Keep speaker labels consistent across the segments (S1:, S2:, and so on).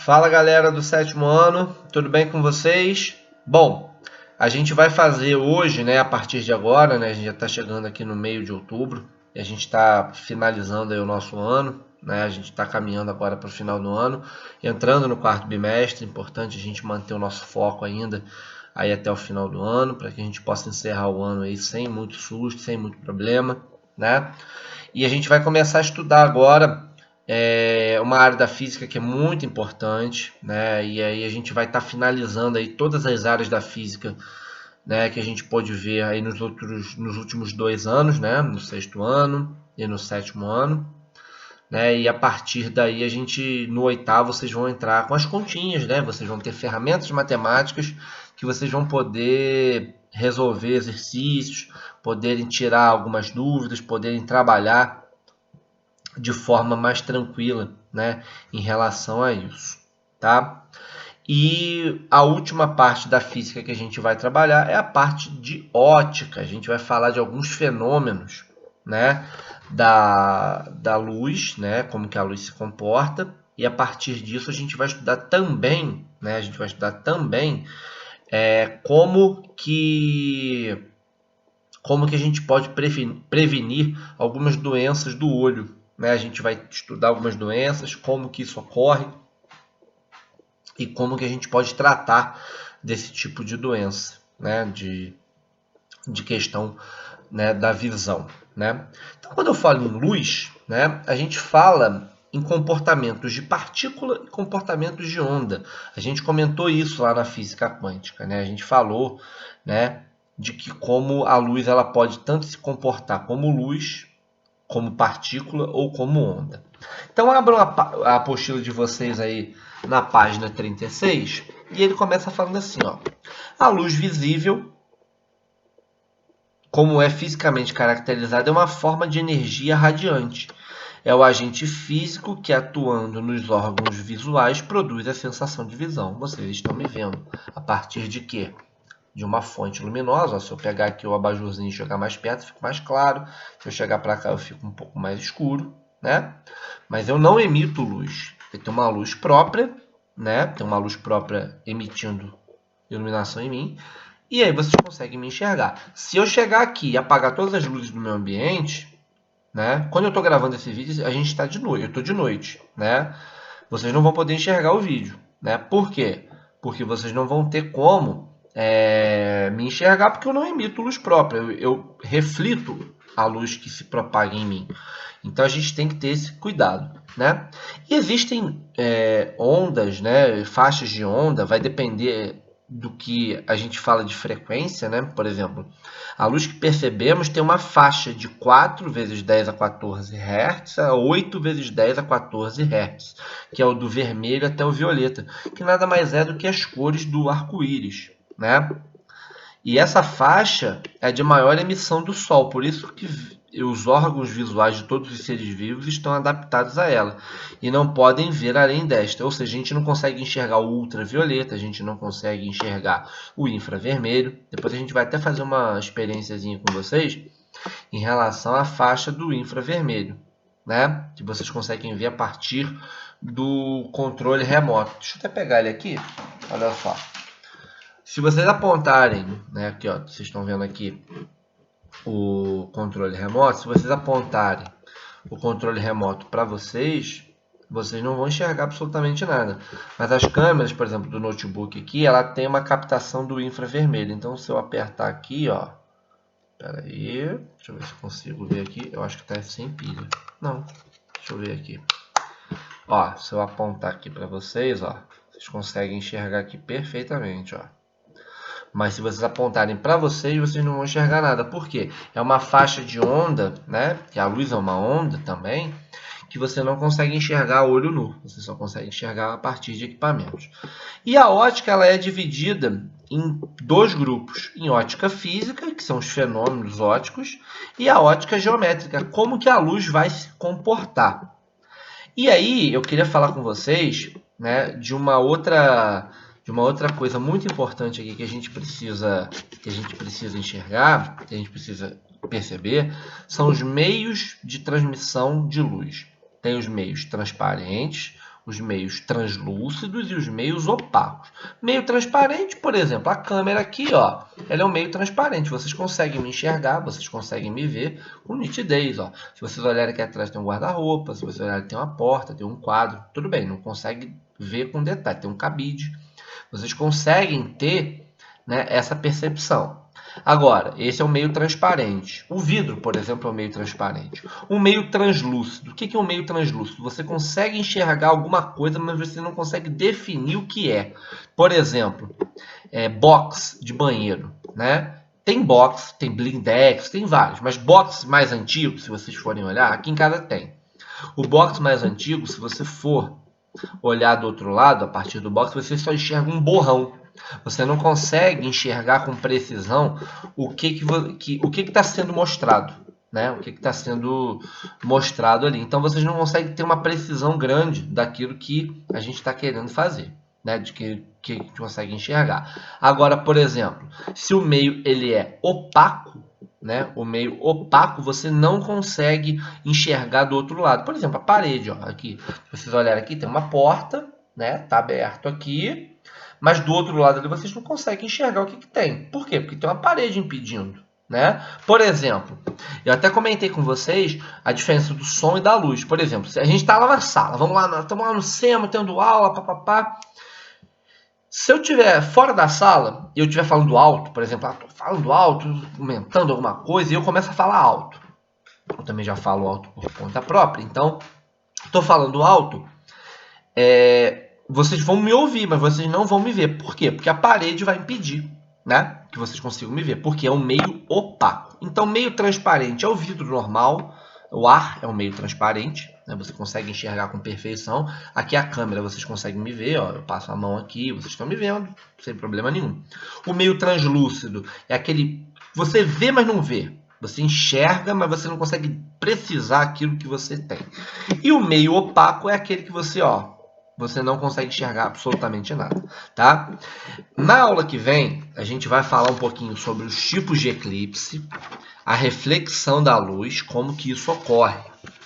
S1: Fala galera do sétimo ano, tudo bem com vocês? Bom, a gente vai fazer hoje, né, a partir de agora, né, a gente já está chegando aqui no meio de outubro e a gente está finalizando aí o nosso ano, né, a gente está caminhando agora para o final do ano, entrando no quarto bimestre. Importante a gente manter o nosso foco ainda aí até o final do ano, para que a gente possa encerrar o ano aí sem muito susto, sem muito problema, né? E a gente vai começar a estudar agora uma área da física que é muito importante, né? E aí a gente vai estar finalizando aí todas as áreas da física, né, que a gente pôde ver aí nos últimos 2 anos, né? No sexto ano e no sétimo ano, né? E a partir daí no oitavo vocês vão entrar com as continhas, né? Vocês vão ter ferramentas matemáticas que vocês vão poder resolver exercícios, poderem tirar algumas dúvidas, poderem trabalhar de forma mais tranquila, né, em relação a isso, tá? E a última parte da física que a gente vai trabalhar é a parte de ótica. A gente vai falar de alguns fenômenos, né, da luz, né, como que a luz se comporta, e a partir disso a gente vai estudar também, né, como que a gente pode prevenir algumas doenças do olho, né? A gente vai estudar algumas doenças, como que isso ocorre e como que a gente pode tratar desse tipo de doença, né? De questão, né, da visão, né? Então, quando eu falo em luz, né, a gente fala em comportamentos de partícula e comportamentos de onda. A gente comentou isso lá na física quântica, né? A gente falou, né, de que como a luz ela pode tanto se comportar como luz, como partícula ou como onda. Então abram a apostila de vocês aí na página 36 e ele começa falando assim, ó: a luz visível, como é fisicamente caracterizada, é uma forma de energia radiante. É o agente físico que, atuando nos órgãos visuais, produz a sensação de visão. Vocês estão me vendo a partir de quê? De uma fonte luminosa. Se eu pegar aqui o abajurzinho e chegar mais perto, fica mais claro. Se eu chegar para cá, eu fico um pouco mais escuro, né? Mas eu não emito luz. Eu tenho uma luz própria, né? Tem uma luz própria emitindo iluminação em mim. E aí vocês conseguem me enxergar. Se eu chegar aqui e apagar todas as luzes do meu ambiente, né? Quando eu estou gravando esse vídeo, a gente está de noite. Eu estou de noite, né? Vocês não vão poder enxergar o vídeo, né? Por quê? Porque vocês não vão ter como me enxergar, porque eu não emito luz própria. Eu reflito a luz que se propaga em mim. Então a gente tem que ter esse cuidado, né? E existem ondas, né? Faixas de onda, vai depender do que a gente fala de frequência, né? Por exemplo, a luz que percebemos tem uma faixa de 4 vezes 10 a 14 Hz a 8 vezes 10 a 14 Hz, que é o do vermelho até o violeta, que nada mais é do que as cores do arco-íris, né? E essa faixa é de maior emissão do Sol, por isso que os órgãos visuais de todos os seres vivos estão adaptados a ela e não podem ver além desta. Ou seja, a gente não consegue enxergar o ultravioleta, a gente não consegue enxergar o infravermelho. Depois a gente vai até fazer uma experiênciazinha com vocês em relação à faixa do infravermelho, né? Que vocês conseguem ver a partir do controle remoto. Deixa eu até pegar ele aqui, olha só. Se vocês apontarem, né, aqui, ó, vocês estão vendo aqui o controle remoto, se vocês apontarem o controle remoto para vocês, vocês não vão enxergar absolutamente nada. Mas as câmeras, por exemplo, do notebook aqui, ela tem uma captação do infravermelho. Então, se eu apertar aqui, ó, espera aí, deixa eu ver se eu consigo ver aqui. Eu acho que está sem pilha. Não, deixa eu ver aqui. Ó, se eu apontar aqui para vocês, ó, vocês conseguem enxergar aqui perfeitamente, ó. Mas se vocês apontarem para vocês, vocês não vão enxergar nada. Por quê? É uma faixa de onda, né? Que a luz é uma onda também, que você não consegue enxergar a olho nu. Você só consegue enxergar a partir de equipamentos. E a ótica ela é dividida em 2 grupos. Em ótica física, que são os fenômenos ópticos, e a ótica geométrica, como que a luz vai se comportar. E aí, eu queria falar com vocês, né, de uma outra coisa muito importante aqui que a gente precisa enxergar, que a gente precisa perceber, são os meios de transmissão de luz. Tem os meios transparentes, os meios translúcidos e os meios opacos. Meio transparente, por exemplo, a câmera aqui, ó, ela é um meio transparente. Vocês conseguem me enxergar, vocês conseguem me ver com nitidez, ó. Se vocês olharem aqui atrás tem um guarda-roupa, se vocês olharem tem uma porta, tem um quadro, tudo bem, não consegue ver com detalhe, tem um cabide. Vocês conseguem ter, né, essa percepção. Agora, esse é o meio transparente. O vidro, por exemplo, é um meio transparente. O meio translúcido. O que é um meio translúcido? Você consegue enxergar alguma coisa, mas você não consegue definir o que é. Por exemplo, box de banheiro, né? Tem box, tem blindex, tem vários, mas box mais antigo, se vocês forem olhar, aqui em casa tem. O box mais antigo, se você for olhar do outro lado, a partir do box, você só enxerga um borrão. Você não consegue enxergar com precisão o que está sendo mostrado, né? O que está sendo mostrado ali. Então vocês não conseguem ter uma precisão grande daquilo que a gente está querendo fazer, né? De que consegue enxergar. Agora, por exemplo, se o meio ele é opaco, né? O meio opaco você não consegue enxergar do outro lado. Por exemplo, a parede, ó, aqui. Se vocês olharem aqui, tem uma porta, né? Tá aberto aqui. Mas do outro lado ali vocês não conseguem enxergar o que tem. Por quê? Porque tem uma parede impedindo, né? Por exemplo, eu até comentei com vocês a diferença do som e da luz. Por exemplo, se a gente está lá na sala, vamos lá, estamos lá no SEMA, tendo aula, papapá. Se eu estiver fora da sala e eu estiver falando alto, por exemplo, estou falando alto, comentando alguma coisa, e eu começo a falar alto. Eu também já falo alto por conta própria, então estou falando alto, vocês vão me ouvir, mas vocês não vão me ver. Por quê? Porque a parede vai impedir, né, que vocês consigam me ver, porque é um meio opaco. Então, meio transparente é o vidro normal, o ar é um meio transparente, né, você consegue enxergar com perfeição. Aqui a câmera, vocês conseguem me ver, ó, eu passo a mão aqui, vocês estão me vendo, sem problema nenhum. O meio translúcido é aquele, você vê, mas não vê. Você enxerga, mas você não consegue precisar aquilo que você tem. E o meio opaco é aquele que você, ó, você não consegue enxergar absolutamente nada, tá? Na aula que vem, a gente vai falar um pouquinho sobre os tipos de eclipse, a reflexão da luz, como que isso ocorre,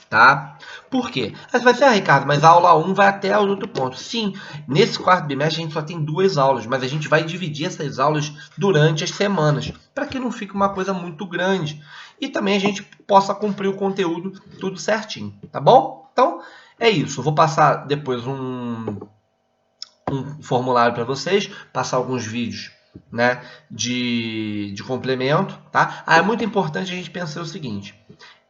S1: tá? Por quê? Aí você vai dizer, Ricardo, mas a aula 1 vai até o outro ponto. Sim, nesse quarto bimestre a gente só tem 2 aulas, mas a gente vai dividir essas aulas durante as semanas, para que não fique uma coisa muito grande. E também a gente possa cumprir o conteúdo tudo certinho, tá bom? Então, é isso. Eu vou passar depois um formulário para vocês, passar alguns vídeos, né, de complemento, tá? É muito importante a gente pensar o seguinte: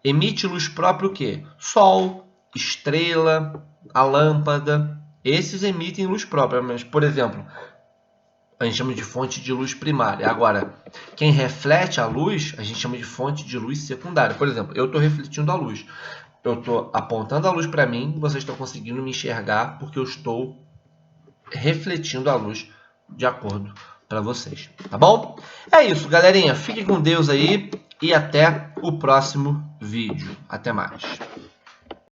S1: emite luz própria o quê? Sol, estrela, a lâmpada, esses emitem luz própria, mas, por exemplo, a gente chama de fonte de luz primária. Agora, quem reflete a luz, a gente chama de fonte de luz secundária. Por exemplo, eu estou refletindo a luz. Eu estou apontando a luz para mim, vocês estão conseguindo me enxergar porque eu estou refletindo a luz de acordo para vocês, tá bom? É isso, galerinha. Fiquem com Deus aí e até o próximo vídeo. Até mais.